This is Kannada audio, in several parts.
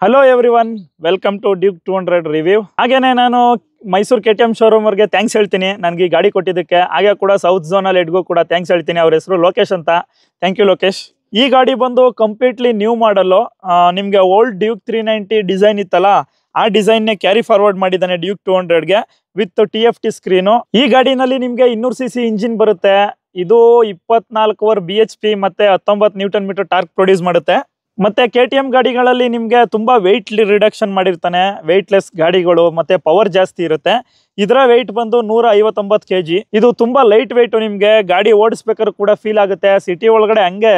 Hello everyone, welcome to Duke 200 review. ಹಾಗೇನೆ ನಾನು ಮೈಸೂರು KTM ಶೋರೂಮ್ ಅವ್ರಿಗೆ ಥ್ಯಾಂಕ್ಸ್ ಹೇಳ್ತೀನಿ ನನಗೆ ಈ ಗಾಡಿ ಕೊಟ್ಟಿದ್ದಕ್ಕೆ. ಹಾಗೆ ಕೂಡ ಸೌತ್ ಝೋನಲ್ಲಿ ಹೆಡ್ಗೂ ಕೂಡ ಥ್ಯಾಂಕ್ಸ್ ಹೇಳ್ತೀನಿ. ಅವ್ರ ಹೆಸರು ಲೋಕೇಶ್ ಅಂತ. Thank you Lokesh. ಈ ಗಾಡಿ ಬಂದು ಕಂಪ್ಲೀಟ್ಲಿ ನ್ಯೂ ಮಾಡಲು. ನಿಮಗೆ ಓಲ್ಡ್ ಡ್ಯೂಕ್ 390 ಡಿಸೈನ್ ಇತ್ತಲ್ಲ, ಆ ಡಿಸೈನ್ನೇ ಕ್ಯಾರಿ ಫಾರ್ವರ್ಡ್ ಮಾಡಿದ್ದಾನೆ ಡ್ಯೂಕ್ 200ಗೆ ವಿತ್ TFT ಸ್ಕ್ರೀನು. ಈ ಗಾಡಿನಲ್ಲಿ ನಿಮಗೆ 200cc ಇಂಜಿನ್ ಬರುತ್ತೆ. ಇದು 24 BHP ಮತ್ತೆ 19 Nm ಟಾರ್ಕ್ ಪ್ರೊಡ್ಯೂಸ್ ಮಾಡುತ್ತೆ. ಮತ್ತೆ KTM ಗಾಡಿಗಳಲ್ಲಿ ನಿಮಗೆ ತುಂಬಾ ವೆಯ್ಟ್ ರಿಡಕ್ಷನ್ ಮಾಡಿರ್ತಾನೆ. ವೆಯ್ಟ್ಲೆಸ್ ಗಾಡಿಗಳು ಮತ್ತೆ ಪವರ್ ಜಾಸ್ತಿ ಇರುತ್ತೆ. ಇದರ ವೆಯ್ಟ್ ಬಂದು 159 kg. ಇದು ತುಂಬಾ ಲೈಟ್ ವೆಯ್ಟ್. ನಿಮಗೆ ಗಾಡಿ ಓಡಿಸ್ಬೇಕಾದ್ರೂ ಕೂಡ ಫೀಲ್ ಆಗುತ್ತೆ. ಸಿಟಿ ಒಳಗಡೆ ಹಂಗೆ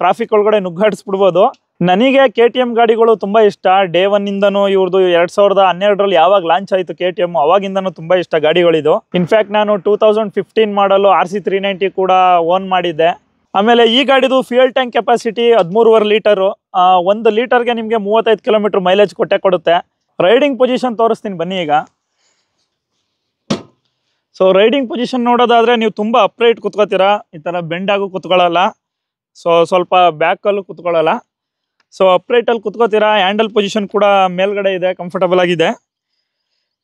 ಟ್ರಾಫಿಕ್ ಒಳಗಡೆ ನುಗ್ಗಾಡಿಸ್ಬಿಡ್ಬೋದು. ನನಗೆ KTM ಗಾಡಿಗಳು ತುಂಬಾ ಇಷ್ಟ. ಡೇ ಒನ್ ಇಂದನೂ ಇವ್ರದ್ದು 2012ರಲ್ಲಿ ಯಾವಾಗ ಲಾಂಚ್ ಆಯಿತು KTM, ಅವಾಗಿಂದನೂ ತುಂಬಾ ಇಷ್ಟ ಗಾಡಿಗಳಿದು. ಇನ್ಫ್ಯಾಕ್ಟ್ ನಾನು 2015 ಮಾಡಲು RC390 ಕೂಡ ಓನ್ ಮಾಡಿದ್ದೆ. ಆಮೇಲೆ ಈ ಗಾಡಿದು ಫ್ಯೂಯಲ್ ಟ್ಯಾಂಕ್ ಕೆಪಾಸಿಟಿ 13.5 ಲೀಟರು. 1 ಲೀಟರ್ಗೆ ನಿಮಗೆ 35 ಕಿಲೋಮೀಟರ್ ಮೈಲೇಜ್ ಕೊಡುತ್ತೆ. ರೈಡಿಂಗ್ ಪೊಸಿಷನ್ ತೋರಿಸ್ತೀನಿ ಬನ್ನಿ ಈಗ. ಸೊ ರೈಡಿಂಗ್ ಪೊಸಿಷನ್ ನೋಡೋದಾದ್ರೆ ನೀವು ತುಂಬಾ ಅಪ್ರೈಟ್ ಕುತ್ಕೋತೀರಾ. ಈ ತರ ಬೆಂಡ್ ಆಗು ಕುತ್ಕೊಳ್ಳಲ್ಲ. ಸೊ ಸ್ವಲ್ಪ ಬ್ಯಾಕಲ್ಲೂ ಕುತ್ಕೊಳ್ಳಲ್ಲ. ಸೊ ಅಪ್ರೈಟಲ್ಲಿ ಕುತ್ಕೋತೀರಾ. ಹ್ಯಾಂಡಲ್ ಪೊಸಿಷನ್ ಕೂಡ ಮೇಲ್ಗಡೆ ಇದೆ, ಕಂಫರ್ಟಬಲ್ ಆಗಿದೆ.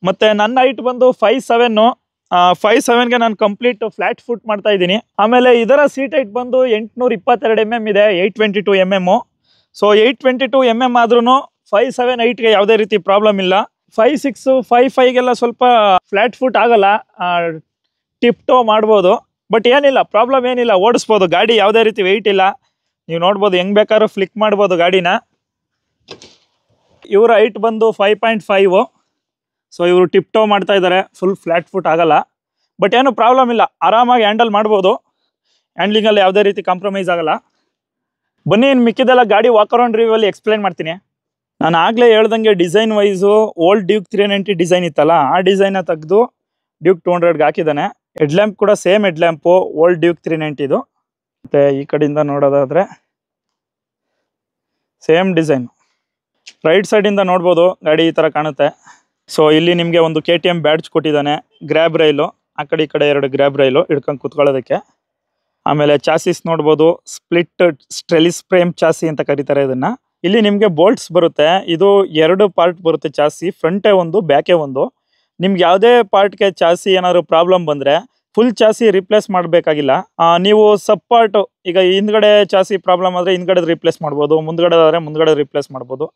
ಮತ್ತೆ ನನ್ನ ಹೈಟ್ ಬಂದು 5'7". 5'7"ಗೆ ನಾನು ಕಂಪ್ಲೀಟ್ ಫ್ಲಾಟ್ ಫುಟ್ ಮಾಡ್ತಾ ಇದ್ದೀನಿ. ಆಮೇಲೆ ಇದರ ಸೀಟ್ ಹೈಟ್ ಬಂದು 822 mm ಇದೆ, 822 mm. ಸೊ 822 mm ಆದ್ರೂ 5'7" ಹೈಟ್ಗೆ ಯಾವುದೇ ರೀತಿ ಪ್ರಾಬ್ಲಮ್ ಇಲ್ಲ. 5'6", 5'5"ಗೆಲ್ಲ ಸ್ವಲ್ಪ ಫ್ಲಾಟ್ ಫುಟ್ ಆಗಲ್ಲ, ಟಿಪ್ ಟೋ ಮಾಡ್ಬೋದು. ಬಟ್ ಏನಿಲ್ಲ, ಪ್ರಾಬ್ಲಮ್ ಏನಿಲ್ಲ, ಓಡಿಸ್ಬೋದು. ಗಾಡಿ ಯಾವುದೇ ರೀತಿ ವೆಯ್ಟ್ ಇಲ್ಲ. ನೀವು ನೋಡ್ಬೋದು, ಹೆಂಗ್ ಬೇಕಾದ್ರೂ ಫ್ಲಿಕ್ ಮಾಡ್ಬೋದು ಗಾಡಿನ. ಇವರ ಹೈಟ್ ಬಂದು 5.5. ಸೊ ಇವರು ಟಿಪ್ ಟೋ ಮಾಡ್ತಾ ಇದ್ದಾರೆ, ಫುಲ್ ಫ್ಲಾಟ್ ಫುಟ್ ಆಗಲ್ಲ. ಬಟ್ ಏನು ಪ್ರಾಬ್ಲಮ್ ಇಲ್ಲ, ಆರಾಮಾಗಿ ಹ್ಯಾಂಡಲ್ ಮಾಡ್ಬೋದು. ಹ್ಯಾಂಡ್ಲಿಂಗಲ್ಲಿ ಯಾವುದೇ ರೀತಿ ಕಾಂಪ್ರಮೈಸ್ ಆಗಲ್ಲ. ಬನ್ನಿ, ಇನ್ನು ಮಿಕ್ಕಿದೆಲ್ಲ ಗಾಡಿ ವಾಕ್ ಅರೌಂಡ್ ರಿವ್ಯೂವಲ್ಲಿ ಎಕ್ಸ್ಪ್ಲೈನ್ ಮಾಡ್ತೀನಿ. ನಾನು ಆಗಲೇ ಹೇಳ್ದಂಗೆ design wise old Duke 390 design ಇತ್ತಲ್ಲ, ಆ ಡಿಸೈನ ತೆಗೆದು ಡ್ಯೂಕ್ 200ಗೆ ಹಾಕಿದ್ದಾನೆ. ಹೆಡ್ಲ್ಯಾಂಪ್ ಕೂಡ ಸೇಮ್ ಹೆಡ್ಲ್ಯಾಂಪು ಓಲ್ಡ್ ಡ್ಯೂಕ್ 390ಇದು. ಮತ್ತು ಈ ಕಡೆಯಿಂದ ನೋಡೋದಾದರೆ ಸೇಮ್ ಡಿಸೈನ್. ರೈಟ್ ಸೈಡಿಂದ ನೋಡ್ಬೋದು ಗಾಡಿ ಈ ಥರ ಕಾಣುತ್ತೆ. ಸೊ ಇಲ್ಲಿ ನಿಮಗೆ ಒಂದು KTM ಬ್ಯಾಡ್ಜ್ ಕೊಟ್ಟಿದ್ದಾನೆ. ಗ್ರ್ಯಾಬ್ ರೈಲು, ಆ ಕಡೆ ಈ ಕಡೆ 2 ಗ್ರ್ಯಾಬ್ ರೈಲು ಹಿಡ್ಕೊಂಡು ಕುತ್ಕೊಳ್ಳೋದಕ್ಕೆ. ಆಮೇಲೆ ಚಾಸಿಸ್ ನೋಡ್ಬೋದು, ಸ್ಪ್ಲಿಟ್ ಸ್ಟ್ರೆಲಿಸ್ ಫ್ರೇಮ್ ಚಾಸಿ ಅಂತ ಕರೀತಾರೆ ಇದನ್ನು. ಇಲ್ಲಿ ನಿಮಗೆ ಬೋಲ್ಟ್ಸ್ ಬರುತ್ತೆ. ಇದು 2 ಪಾರ್ಟ್ ಬರುತ್ತೆ ಚಾಸಿ, ಫ್ರಂಟೇ ಒಂದು ಬ್ಯಾಕೇ ಒಂದು. ನಿಮ್ಗೆ ಯಾವುದೇ ಪಾರ್ಟ್ಗೆ ಚಾಸಿ ಏನಾದ್ರು ಪ್ರಾಬ್ಲಮ್ ಬಂದರೆ ಫುಲ್ ಚಾಸಿ ರಿಪ್ಲೇಸ್ ಮಾಡಬೇಕಾಗಿಲ್ಲ. ನೀವು ಸಬ್ ಪಾರ್ಟು, ಈಗ ಹಿಂದ್ಗಡೆ ಚಾಸಿ ಪ್ರಾಬ್ಲಮ್ ಆದರೆ ಹಿಂದ್ಗಡೆ ರಿಪ್ಲೇಸ್ ಮಾಡ್ಬೋದು, ಮುಂದ್ಗಡೆ ಆದರೆ ಮುಂದ್ಗಡೆ ರಿಪ್ಲೇಸ್ ಮಾಡ್ಬೋದು.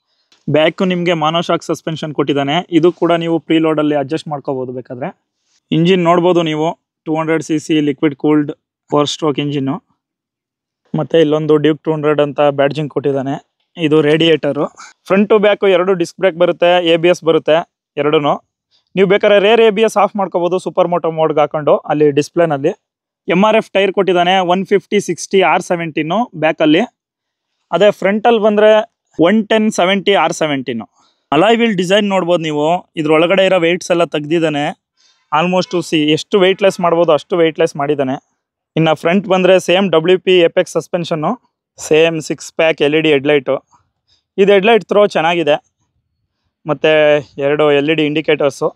ಬ್ಯಾಕು ನಿಮಗೆ ಮಾನೋಶಾಕ್ ಸಸ್ಪೆನ್ಷನ್ ಕೊಟ್ಟಿದ್ದಾನೆ. ಇದು ಕೂಡ ನೀವು ಪ್ರೀಲೋಡಲ್ಲಿ ಅಡ್ಜಸ್ಟ್ ಮಾಡ್ಕೋಬೋದು ಬೇಕಾದರೆ. ಇಂಜಿನ್ ನೋಡ್ಬೋದು ನೀವು, 200cc liquid cooled 4 stroke engine. ಮತ್ತು ಇಲ್ಲೊಂದು ಡ್ಯೂಕ್ 200 ಅಂತ ಬ್ಯಾಡ್ಜಿಂಗ್ ಕೊಟ್ಟಿದ್ದಾನೆ. ಇದು radiator. Front to back 2 disc brake ಬರುತ್ತೆ, ABS ಬರುತ್ತೆ 2. ನೀವು ಬೇಕಾದ್ರೆ ರೇರ್ ABS ಆಫ್ ಮಾಡ್ಕೋಬೋದು ಸೂಪರ್ ಮೋಟೋ ಮೋಡ್ಗೆ ಹಾಕೊಂಡು ಅಲ್ಲಿ ಡಿಸ್ಪ್ಲೇನಲ್ಲಿ. MRF ಟೈರ್ ಕೊಟ್ಟಿದ್ದಾನೆ, 150/60 R17 ಬ್ಯಾಕಲ್ಲಿ. ಅದೇ ಫ್ರಂಟಲ್ಲಿ ಬಂದರೆ 110/70 R17. ಅಲಾಯ್ ವೀಲ್ ಡಿಸೈನ್ ನೋಡ್ಬೋದು ನೀವು. ಇದ್ರೊಳಗಡೆ ಇರೋ ವೆಯ್ಟ್ಸ್ ಎಲ್ಲ ತೆಗ್ದಿದ್ದಾನೆ. ಆಲ್ಮೋಸ್ಟು ಎಷ್ಟು ವೆಯ್ಟ್ಲೆಸ್ ಮಾಡ್ಬೋದು ಅಷ್ಟು ವೆಯ್ಟ್ಲೆಸ್ ಮಾಡಿದ್ದಾನೆ. ಇನ್ನು ಫ್ರಂಟ್ ಬಂದರೆ same WP apex suspension, same 6 pack LED headlight. ಇದು ಹೆಡ್ಲೈಟ್ ಥ್ರೋ ಚೆನ್ನಾಗಿದೆ. ಮತ್ತು 2 LED ಇಂಡಿಕೇಟರ್ಸು.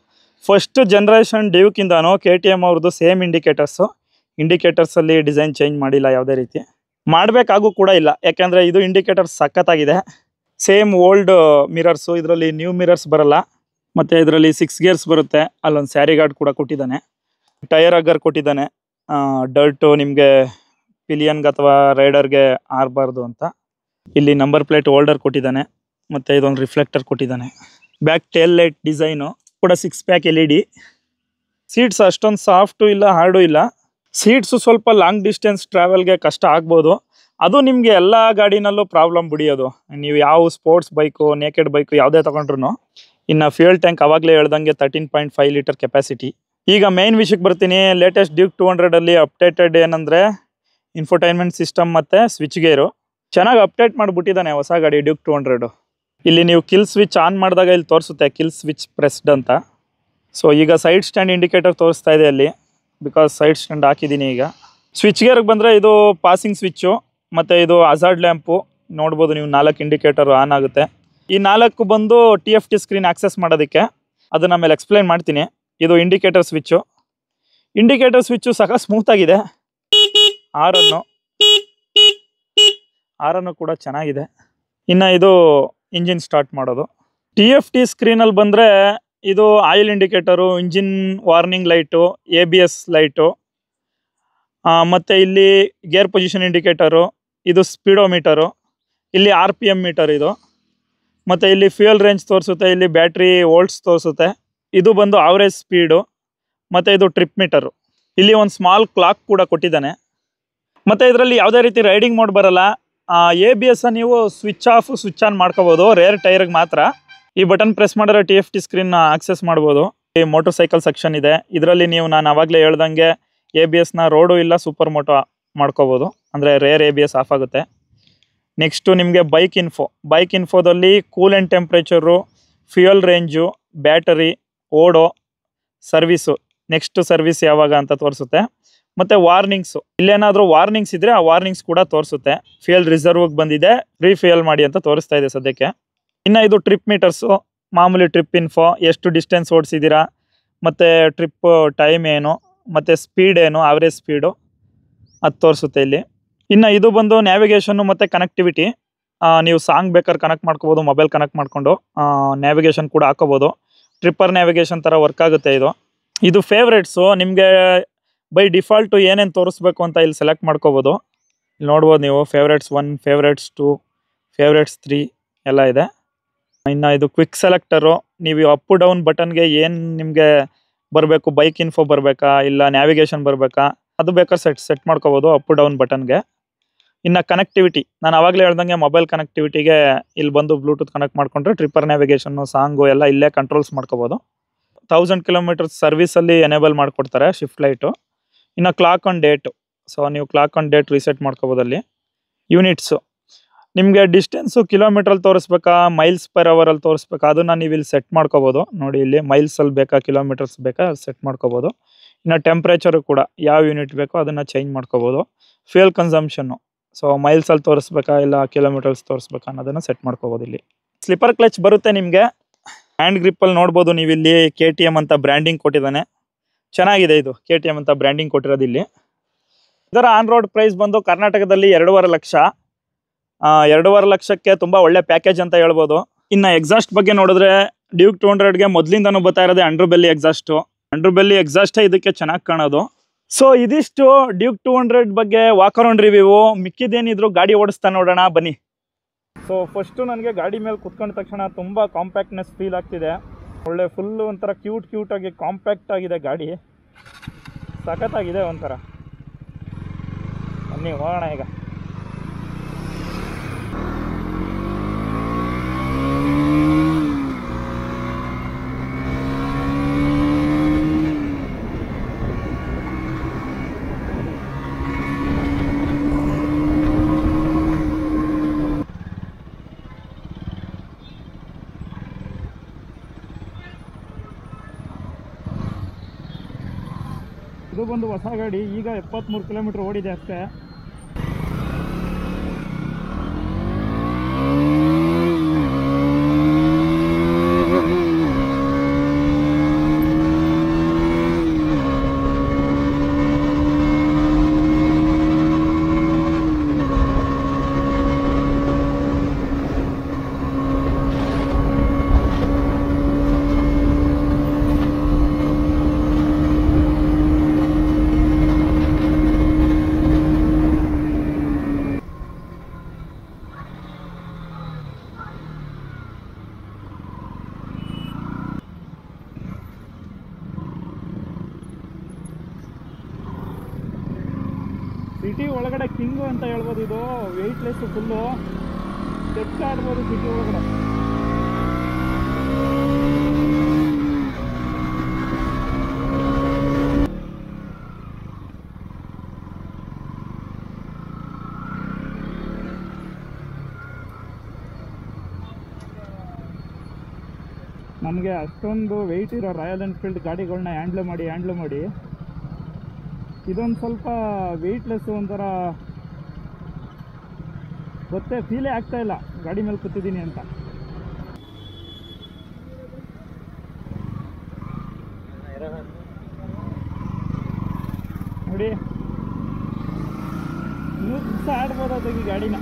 ಫಸ್ಟ್ ಜನ್ರೇಷನ್ ಡ್ಯೂಕಿಂದನೂ KTM ಅವ್ರದ್ದು ಸೇಮ್ ಇಂಡಿಕೇಟರ್ಸು. ಇಂಡಿಕೇಟರ್ಸಲ್ಲಿ ಡಿಸೈನ್ ಚೇಂಜ್ ಮಾಡಿಲ್ಲ ಯಾವುದೇ ರೀತಿ, ಮಾಡಬೇಕಾಗೂ ಕೂಡ ಇಲ್ಲ. ಯಾಕೆಂದರೆ ಇದು ಇಂಡಿಕೇಟರ್ಸ್ ಸಖತ್ತಾಗಿದೆ. ಸೇಮ್ ಓಲ್ಡ್ ಮಿರರ್ಸು, ಇದರಲ್ಲಿ ನ್ಯೂ ಮಿರರ್ಸ್ ಬರಲ್ಲ. ಮತ್ತು ಇದರಲ್ಲಿ 6 ಗೇರ್ಸ್ ಬರುತ್ತೆ. ಅಲ್ಲೊಂದು ಸ್ಯಾರಿ ಗಾರ್ಡ್ ಕೂಡ ಕೊಟ್ಟಿದ್ದಾನೆ. ಟೈರ್ ಅಗರ್ ಕೊಟ್ಟಿದ್ದಾನೆ, ಡರ್ಟು ನಿಮಗೆ ಪಿಲಿಯನ್ಗೆ ಅಥವಾ ರೈಡರ್ಗೆ ಆರಬಾರ್ದು ಅಂತ. ಇಲ್ಲಿ ನಂಬರ್ ಪ್ಲೇಟ್ ಹೋಲ್ಡರ್ ಕೊಟ್ಟಿದ್ದಾನೆ. ಮತ್ತು ಇದೊಂದು ರಿಫ್ಲೆಕ್ಟರ್ ಕೊಟ್ಟಿದ್ದಾನೆ. ಬ್ಯಾಕ್ ಟೇಲ್ ಲೈಟ್ ಡಿಸೈನು ಕೂಡ 6 ಪ್ಯಾಕ್ LED. ಸೀಟ್ಸ್ ಅಷ್ಟೊಂದು ಸಾಫ್ಟು ಇಲ್ಲ, ಹಾರ್ಡು ಇಲ್ಲ. ಸೀಟ್ಸು ಸ್ವಲ್ಪ ಲಾಂಗ್ ಡಿಸ್ಟೆನ್ಸ್ ಟ್ರಾವೆಲ್ಗೆ ಕಷ್ಟ ಆಗ್ಬೋದು. ಅದು ನಿಮಗೆ ಎಲ್ಲ ಗಾಡಿನಲ್ಲೂ ಪ್ರಾಬ್ಲಮ್ ಬಿಡಿಯೋದು. ನೀವು ಯಾವ ಸ್ಪೋರ್ಟ್ಸ್ ಬೈಕು, ನೇಕೆಡ್ ಬೈಕು ಯಾವುದೇ ತೊಗೊಂಡ್ರು. ಇನ್ನು ಫ್ಯೂಯಲ್ ಟ್ಯಾಂಕ್ ಆವಾಗಲೇ ಹೇಳ್ದಂಗೆ 13.5 ಲೀಟರ್ ಕೆಪಾಸಿಟಿ. ಈಗ ಮೇನ್ ವಿಷಯಕ್ಕೆ ಬರ್ತೀನಿ. ಲೇಟೆಸ್ಟ್ ಡ್ಯೂಕ್ 200ಅಲ್ಲಿ ಅಪ್ಡೇಟೆಡ್ ಏನಂದರೆ ಇನ್ಫೋಟೈನ್ಮೆಂಟ್ ಸಿಸ್ಟಮ್ ಮತ್ತು ಸ್ವಿಚ್ ಗೇರು ಚೆನ್ನಾಗಿ ಅಪ್ಡೇಟ್ ಮಾಡಿಬಿಟ್ಟಿದ್ದಾನೆ ಹೊಸ ಗಾಡಿ ಡ್ಯೂಕ್ 200. ಇಲ್ಲಿ ನೀವು ಕಿಲ್ ಸ್ವಿಚ್ ಆನ್ ಮಾಡಿದಾಗ ಇಲ್ಲಿ ತೋರಿಸುತ್ತೆ ಕಿಲ್ ಸ್ವಿಚ್ ಪ್ರೆಸ್ಡ್ ಅಂತ. ಸೊ ಈಗ ಸೈಡ್ ಸ್ಟ್ಯಾಂಡ್ ಇಂಡಿಕೇಟರ್ ತೋರಿಸ್ತಾ ಇದೆ ಅಲ್ಲಿ, ಬಿಕಾಸ್ ಸೈಡ್ ಸ್ಟ್ಯಾಂಡ್ ಹಾಕಿದ್ದೀನಿ. ಈಗ ಸ್ವಿಚ್ ಗೇರ್ಗೆ ಬಂದರೆ ಇದು ಪಾಸಿಂಗ್ ಸ್ವಿಚ್ಚು, ಮತ್ತು ಇದು ಹಜಾರ್ಡ್ ಲ್ಯಾಂಪು ನೋಡ್ಬೋದು ನೀವು. 4 ಇಂಡಿಕೇಟರು ಆನ್ ಆಗುತ್ತೆ. ಈ 4 ಬಂದು TFT ಸ್ಕ್ರೀನ್ ಆಕ್ಸೆಸ್ ಮಾಡೋದಕ್ಕೆ. ಅದನ್ನು ಆಮೇಲೆ ಎಕ್ಸ್ಪ್ಲೈನ್ ಮಾಡ್ತೀನಿ. ಇದು ಇಂಡಿಕೇಟರ್ ಸ್ವಿಚ್ಚು. ಇಂಡಿಕೇಟರ್ ಸ್ವಿಚ್ಚು ಸಹ ಸ್ಮೂತಾಗಿದೆ. ಆರನ್ನು ಕೂಡ ಚೆನ್ನಾಗಿದೆ. ಇನ್ನು ಇದು ಇಂಜಿನ್ ಸ್ಟಾರ್ಟ್ ಮಾಡೋದು. TFT ಸ್ಕ್ರೀನಲ್ಲಿ ಬಂದರೆ ಇದು oil indicator, engine warning light, ABS light, ಮತ್ತು ಇಲ್ಲಿ ಗೇರ್ ಪೊಸಿಷನ್ ಇಂಡಿಕೇಟರು, ಇದು ಸ್ಪೀಡೋಮೀಟರು, ಇಲ್ಲಿ RPM ಮೀಟರ್ ಇದು, ಮತ್ತು ಇಲ್ಲಿ ಫ್ಯೂಯಲ್ ರೇಂಜ್ ತೋರಿಸುತ್ತೆ, ಇಲ್ಲಿ ಬ್ಯಾಟ್ರಿ ವೋಲ್ಟ್ಸ್ ತೋರಿಸುತ್ತೆ, ಇದು ಬಂದು ಆವ್ರೇಜ್ ಸ್ಪೀಡು, ಮತ್ತು ಇದು ಟ್ರಿಪ್ ಮೀಟರು. ಇಲ್ಲಿ ಒಂದು ಸ್ಮಾಲ್ ಕ್ಲಾಕ್ ಕೂಡ ಕೊಟ್ಟಿದ್ದಾನೆ. ಮತ್ತು ಇದರಲ್ಲಿ ಯಾವುದೇ ರೀತಿ ರೈಡಿಂಗ್ ಮೋಡ್ ಬರಲ್ಲ. ABS ನೀವು ಸ್ವಿಚ್ ಆಫ್ ಸ್ವಿಚ್ ಆನ್ ಮಾಡ್ಕೋಬೋದು, ರೇರ್ ಟೈರ್ಗೆ ಮಾತ್ರ. ಈ ಬಟನ್ ಪ್ರೆಸ್ ಮಾಡಿದ್ರೆ TFT ಸ್ಕ್ರೀನ್ನ ಆಕ್ಸೆಸ್ ಮಾಡ್ಬೋದು. ಈ ಮೋಟರ್ ಸೈಕಲ್ ಸೆಕ್ಷನ್ ಇದೆ, ಇದರಲ್ಲಿ ನೀವು ನಾನು ಆವಾಗಲೇ ಹೇಳ್ದಂಗೆ ABSನ ರೋಡು ಇಲ್ಲ ಸೂಪರ್ ಮೋಟೋ ಮಾಡ್ಕೋಬೋದು, ಅಂದರೆ ರೇರ್ ABS ಆಫ್ ಆಗುತ್ತೆ. ನೆಕ್ಸ್ಟು ನಿಮಗೆ ಬೈಕ್ ಇನ್ಫೋದಲ್ಲಿ cool and temperature, fuel range, battery, odo, service, next service ಯಾವಾಗ ಅಂತ ತೋರಿಸುತ್ತೆ. ಮತ್ತು ವಾರ್ನಿಂಗ್ಸು, ಇಲ್ಲೇನಾದರೂ ವಾರ್ನಿಂಗ್ಸ್ ಇದ್ದರೆ ಆ ವಾರ್ನಿಂಗ್ಸ್ ಕೂಡ ತೋರಿಸುತ್ತೆ. ಫ್ಯೂಯಲ್ ರಿಸರ್ವ್ಗೆ ಬಂದಿದೆ, ರೀಫ್ಯೂಯಲ್ ಮಾಡಿ ಅಂತ ತೋರಿಸ್ತಾ ಇದೆ ಸದ್ಯಕ್ಕೆ. ಇನ್ನು ಇದು ಟ್ರಿಪ್ ಮೀಟರ್ಸು, ಮಾಮೂಲಿ ಟ್ರಿಪ್ ಇನ್ಫೋ, ಎಷ್ಟು ಡಿಸ್ಟೆನ್ಸ್ ಓಡಿಸಿದ್ದೀರಾ, ಮತ್ತು ಟ್ರಿಪ್ ಟೈಮ್ ಏನು, ಮತ್ತು ಸ್ಪೀಡ್ ಏನು, ಆವ್ರೇಜ್ ಸ್ಪೀಡು ಅದು ತೋರಿಸುತ್ತೆ ಇಲ್ಲಿ. ಇನ್ನು ಇದು ಬಂದು ನ್ಯಾವಿಗೇಷನ್ನು ಮತ್ತು ಕನೆಕ್ಟಿವಿಟಿ. ನೀವು ಸಾಂಗ್ ಬೇಕಾದ್ರೆ ಕನೆಕ್ಟ್ ಮಾಡ್ಕೋಬೋದು, ಮೊಬೈಲ್ ಕನೆಕ್ಟ್ ಮಾಡಿಕೊಂಡು ನ್ಯಾವಿಗೇಷನ್ ಕೂಡ ಹಾಕೋಬೋದು. ಟ್ರಿಪ್ಪರ್ ನ್ಯಾವಿಗೇಷನ್ ಥರ ವರ್ಕ್ ಆಗುತ್ತೆ ಇದು. ಇದು ಫೇವ್ರೇಟ್ಸು, ನಿಮಗೆ ಬೈ ಡಿಫಾಲ್ಟು ಏನೇನು ತೋರಿಸ್ಬೇಕು ಅಂತ ಇಲ್ಲಿ ಸೆಲೆಕ್ಟ್ ಮಾಡ್ಕೋಬೋದು. ಇಲ್ಲಿ ನೋಡ್ಬೋದು ನೀವು ಫೇವ್ರೇಟ್ಸ್ 1, ಫೇವ್ರೇಟ್ಸ್ 2, ಫೇವ್ರೇಟ್ಸ್ 3 ಎಲ್ಲ ಇದೆ. ಇನ್ನು ಇದು ಕ್ವಿಕ್ ಸೆಲೆಕ್ಟರು, ನೀವು ಅಪ್ ಡೌನ್ ಬಟನ್ಗೆ ಏನು ನಿಮಗೆ ಬರಬೇಕು, ಬೈಕ್ ಇನ್ಫೋ ಬರಬೇಕಾ ಇಲ್ಲ ನ್ಯಾವಿಗೇಷನ್ ಬರಬೇಕಾ, ಅದು ಬೇಕಾದ್ರೆ ಸೆಟ್ ಮಾಡ್ಕೋಬೋದು ಅಪ್ ಡೌನ್ ಬಟನ್ಗೆ. ಇನ್ನು ಕನೆಕ್ಟಿವಿಟಿ, ನಾನು ಆವಾಗಲೇ ಹೇಳ್ದಂಗೆ ಮೊಬೈಲ್ ಕನೆಕ್ಟಿವಿಟಿಗೆ ಇಲ್ಲಿ ಬಂದು ಬ್ಲೂಟೂತ್ ಕನೆಕ್ಟ್ ಮಾಡಿಕೊಂಡ್ರೆ ಟ್ರಿಪ್ಪರ್ ನ್ಯಾವಿಗೇಷನ್ನು, ಸಾಂಗು ಎಲ್ಲ ಇಲ್ಲೇ ಕಂಟ್ರೋಲ್ಸ್ ಮಾಡ್ಕೋಬೋದು. 1000 ಕಿಲೋಮೀಟರ್ಸ್ ಸರ್ವಿಸಲ್ಲಿ ಎನೇಬಲ್ ಮಾಡಿಕೊಡ್ತಾರೆ ಶಿಫ್ಟ್ ಲೈಟು. ಇನ್ನು ಕ್ಲಾಕ್ ಆನ್ ಡೇಟು, ಸೊ ನೀವು ಕ್ಲಾಕ್ ಆನ್ ಡೇಟ್ ರೀಸೆಟ್ ಮಾಡ್ಕೋಬೋದು ಅಲ್ಲಿ. ಯೂನಿಟ್ಸು, ನಿಮಗೆ ಡಿಸ್ಟೆನ್ಸು ಕಿಲೋಮೀಟ್ರಲ್ಲಿ ತೋರಿಸ್ಬೇಕಾ ಮೈಲ್ಸ್ ಪರ್ ಅವರಲ್ಲಿ ತೋರಿಸ್ಬೇಕಾ, ಅದನ್ನು ನೀವು ಇಲ್ಲಿ ಸೆಟ್ ಮಾಡ್ಕೋಬೋದು. ನೋಡಿ ಇಲ್ಲಿ ಮೈಲ್ಸಲ್ಲಿ ಬೇಕಾ ಕಿಲೋಮೀಟರ್ಸ್ ಬೇಕಾ ಸೆಟ್ ಮಾಡ್ಕೋಬೋದು. ಇನ್ನು ಟೆಂಪ್ರೇಚರು ಕೂಡ ಯಾವ ಯೂನಿಟ್ ಬೇಕೋ ಅದನ್ನು ಚೇಂಜ್ ಮಾಡ್ಕೋಬೋದು. ಫ್ಯೂಯಲ್ ಕನ್ಸಂಪ್ಷನ್ನು, ಸೊ ಮೈಲ್ಸಲ್ಲಿ ತೋರಿಸ್ಬೇಕಾ ಇಲ್ಲ ಕಿಲೋಮೀಟರ್ಸ್ ತೋರಿಸ್ಬೇಕಾ ಅನ್ನೋದನ್ನು ಸೆಟ್ ಮಾಡ್ಕೋಬೋದು ಇಲ್ಲಿ. ಸ್ಲಿಪ್ಪರ್ ಕ್ಲಚ್ ಬರುತ್ತೆ ನಿಮಗೆ. ಹ್ಯಾಂಡ್ ಗ್ರಿಪ್ಪಲ್ಲಿ ನೋಡ್ಬೋದು ನೀವು ಇಲ್ಲಿ KTM ಅಂತ ಬ್ರ್ಯಾಂಡಿಂಗ್ ಕೊಟ್ಟಿದ್ದಾನೆ, ಚೆನ್ನಾಗಿದೆ ಇದು KTM ಅಂತ ಬ್ರ್ಯಾಂಡಿಂಗ್ ಕೊಟ್ಟಿರೋದು ಇಲ್ಲಿ. ಇದರ ಆನ್ ರೋಡ್ ಪ್ರೈಸ್ ಬಂದು ಕರ್ನಾಟಕದಲ್ಲಿ 2.5 ಲಕ್ಷ. 2.5 ಲಕ್ಷಕ್ಕೆ ತುಂಬ ಒಳ್ಳೆ ಪ್ಯಾಕೇಜ್ ಅಂತ ಹೇಳ್ಬೋದು. ಇನ್ನು ಎಕ್ಸಾಸ್ಟ್ ಬಗ್ಗೆ ನೋಡಿದ್ರೆ ಡ್ಯೂಕ್ 200ಗೆ ಮೊದಲಿಂದನೂ ಬರ್ತಾ ಇರೋದೇ ಅಂಡರ್ಬೆಲ್ಲಿ ಎಕ್ಸಾಸ್ಟು. ಅಂಡರ್ಬೆಲ್ಲಿ ಎಕ್ಸಾಸ್ಟೇ ಇದಕ್ಕೆ ಚೆನ್ನಾಗಿ ಕಾಣೋದು. ಸೊ ಇದಿಷ್ಟು ಡ್ಯೂಕ್ 200 ಬಗ್ಗೆ ವಾಕ್ ಅರೌಂಡ್ ರಿವ್ಯೂ. ಮಿಕ್ಕಿದೇನಿದ್ರು ಗಾಡಿ ಓಡಿಸ್ತಾ ನೋಡೋಣ ಬನ್ನಿ. ಸೊ ಫಸ್ಟು ನನಗೆ ಗಾಡಿ ಮೇಲೆ ಕುತ್ಕೊಂಡ ತಕ್ಷಣ ತುಂಬ ಕಾಂಪ್ಯಾಕ್ಟ್ನೆಸ್ ಫೀಲ್ ಆಗ್ತಿದೆ. ಒಳ್ಳೆ ಫುಲ್ಲು ಒಂಥರ ಕ್ಯೂಟಾಗಿ ಕಾಂಪ್ಯಾಕ್ಟ್ ಆಗಿದೆ ಗಾಡಿ, ಸಖತ್ತಾಗಿದೆ ಒಂಥರ. ಬನ್ನಿ ಹೋಗೋಣ ಈಗ. ಇದು ಬಂದು ಹೊಸ ಗಾಡಿ, ಈಗ 73 ಕಿಲೋಮೀಟರ್ ಓಡಿದೆ ಅಷ್ಟೇ. ಸಿಟಿ ಒಳಗಡೆ ಕಿಂಗು ಅಂತ ಹೇಳ್ಬೋದು. ಇದು ವೆಯ್ಟ್ಲೆಸ್ ಫುಲ್ಲು ಸ್ಟೆಪ್ಸ್ ಆಡ್ಬೋದು ಸಿಟಿ ಒಳಗಡೆ. ನಮಗೆ ಅಷ್ಟೊಂದು ವೆಯ್ಟ್ ಇರೋ ರಾಯಲ್ ಎನ್ಫೀಲ್ಡ್ ಗಾಡಿಗಳನ್ನ ಹ್ಯಾಂಡ್ಲ್ ಮಾಡಿ ಇದೊಂದು ಸ್ವಲ್ಪ ವೆಯ್ಟ್ಲೆಸ್, ಒಂಥರ ಗೊತ್ತೇ ಫೀಲೇ ಆಗ್ತಾ ಇಲ್ಲ ಗಾಡಿ ಮೇಲೆ ಕೂತಿದ್ದೀನಿ ಅಂತ. ನೋಡಿ ನೀವು ದಿವಸ ಆಡ್ಬೋದಾದ ಈ ಗಾಡಿನ.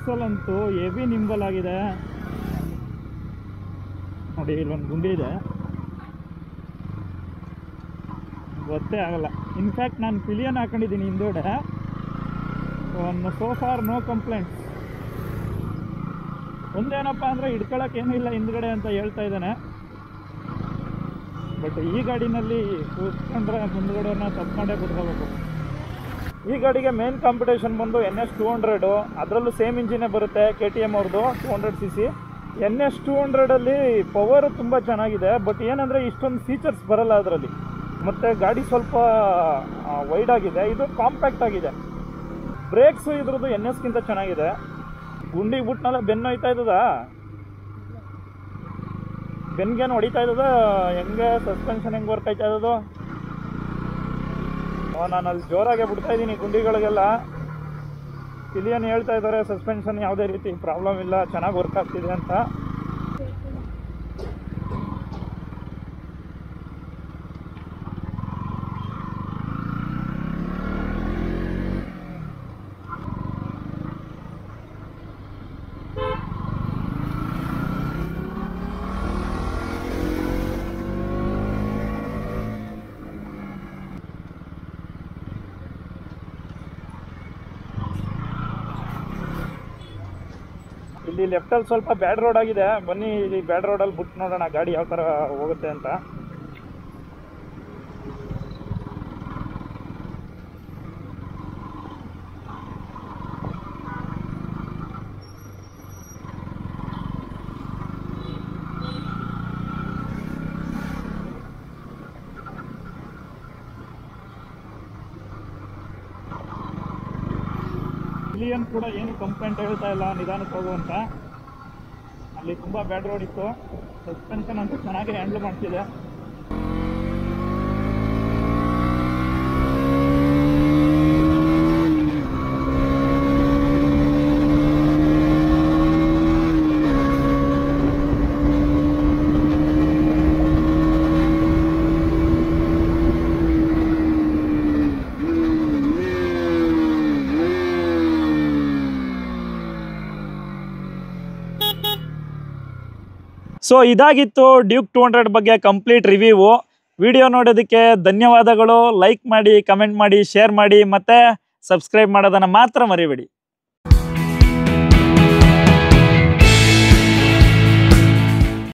ಬ್ರೇಕ್ಸಲ್ಲಂತೂ ಹೆವಿ ನಿಂಬಲ್ ಆಗಿದೆ ನೋಡಿ. ಇಲ್ಲೊಂದು ಗುಂಡಿ ಇದೆ, ಗೊತ್ತೇ ಆಗಲ್ಲ. ಇನ್ಫ್ಯಾಕ್ಟ್ ನಾನು ಪಿಲಿಯನ್ ಹಾಕೊಂಡಿದ್ದೀನಿ ಹಿಂದೋಡೆ. So far no complaints. ಒಂದೇನಪ್ಪ ಅಂದರೆ ಹಿಡ್ಕೊಳಕ್ಕೇನೂ ಇಲ್ಲ ಹಿಂದ್ಗಡೆ ಅಂತ ಹೇಳ್ತಾ ಇದ್ದಾನೆ. ಬಟ್ ಈ ಗಾಡಿನಲ್ಲಿ ಕೂತ್ಕೊಂಡ್ರೆ ಮುಂದ್ಗಡೆನ ತಪ್ಕೊಂಡೇ ಬಿಟ್ಕೋಬೇಕು. ಈ ಗಾಡಿಗೆ ಮೇನ್ ಕಾಂಪಿಟೇಷನ್ ಬಂದು NS 200. ಅದರಲ್ಲೂ ಸೇಮ್ ಇಂಜಿನೇ ಬರುತ್ತೆ, KTM ಅವ್ರದ್ದು 200cc. NS 200ಅಲ್ಲಿ ಪವರ್ ತುಂಬ ಚೆನ್ನಾಗಿದೆ, ಬಟ್ ಏನಂದರೆ ಇಷ್ಟೊಂದು ಫೀಚರ್ಸ್ ಬರಲ್ಲ ಅದರಲ್ಲಿ. ಮತ್ತು ಗಾಡಿ ಸ್ವಲ್ಪ ವೈಡ್ ಆಗಿದೆ, ಇದು ಕಾಂಪ್ಯಾಕ್ಟ್ ಆಗಿದೆ. ಬ್ರೇಕ್ಸು ಇದ್ರದ್ದು NSಗಿಂತ ಚೆನ್ನಾಗಿದೆ. ಗುಂಡಿಗೆ ಬಿಟ್ನಲ್ಲ ಬೆನ್ನು ಹೋಯ್ತಾ ಇದ್ದದ, ಬೆನ್ಗೇನು ಹೊಡಿತಾ ಇದ್ದದ, ಹೆಂಗೆ ಸಸ್ಪೆನ್ಷನ್ ಹೆಂಗೆ ವರ್ಕ್ ಆಯ್ತಾ ಇದ್ದದು. ನಾನು ಅಲ್ಲಿ ಜೋರಾಗೆ ಬಿಡ್ತಾ ಇದ್ದೀನಿ ಗುಂಡಿಗಳಿಗೆಲ್ಲ. ಪಿಲಿಯನ್ ಹೇಳ್ತಾ ಇದ್ದಾರೆ ಸಸ್ಪೆನ್ಷನ್ ಯಾವುದೇ ರೀತಿ ಪ್ರಾಬ್ಲಮ್ ಇಲ್ಲ, ಚೆನ್ನಾಗಿ ವರ್ಕ್ ಆಗ್ತಿದೆ ಅಂತ. ಇಲ್ಲಿ ಲೆಫ್ಟಲ್ಲಿ ಸ್ವಲ್ಪ ಬ್ಯಾಡ್ ರೋಡ್ ಆಗಿದೆ, ಬನ್ನಿ ಇಲ್ಲಿ ಬ್ಯಾಡ್ ರೋಡಲ್ಲಿ ಬಿಟ್ಟು ನೋಡೋಣ ಗಾಡಿ ಯಾವ ಥರ ಹೋಗುತ್ತೆ ಅಂತ. ಪಿಲಿಯನ್ ಕೂಡ ಏನು ಕಂಪ್ಲೇಂಟ್ ಹೇಳ್ತಾ ಇಲ್ಲ, ನಿಧಾನಕ್ಕೆ ಹೋಗುವಂತ. ಅಲ್ಲಿ ತುಂಬ ಬ್ಯಾಡ್ ರೋಡ್ ಇತ್ತು, ಸಸ್ಪೆನ್ಷನ್ ಅಂತೂ ಚೆನ್ನಾಗಿ ಹ್ಯಾಂಡಲ್ ಮಾಡ್ತಿದೆ. ಸೊ ಇದಾಗಿತ್ತು ಡ್ಯೂಕ್ 200 ಬಗ್ಗೆ ಕಂಪ್ಲೀಟ್ ರಿವ್ಯೂ. ವಿಡಿಯೋ ನೋಡೋದಕ್ಕೆ ಧನ್ಯವಾದಗಳು. ಲೈಕ್ ಮಾಡಿ, ಕಮೆಂಟ್ ಮಾಡಿ, ಶೇರ್ ಮಾಡಿ, ಮತ್ತು ಸಬ್ಸ್ಕ್ರೈಬ್ ಮಾಡೋದನ್ನು ಮಾತ್ರ ಮರಿಬೇಡಿ.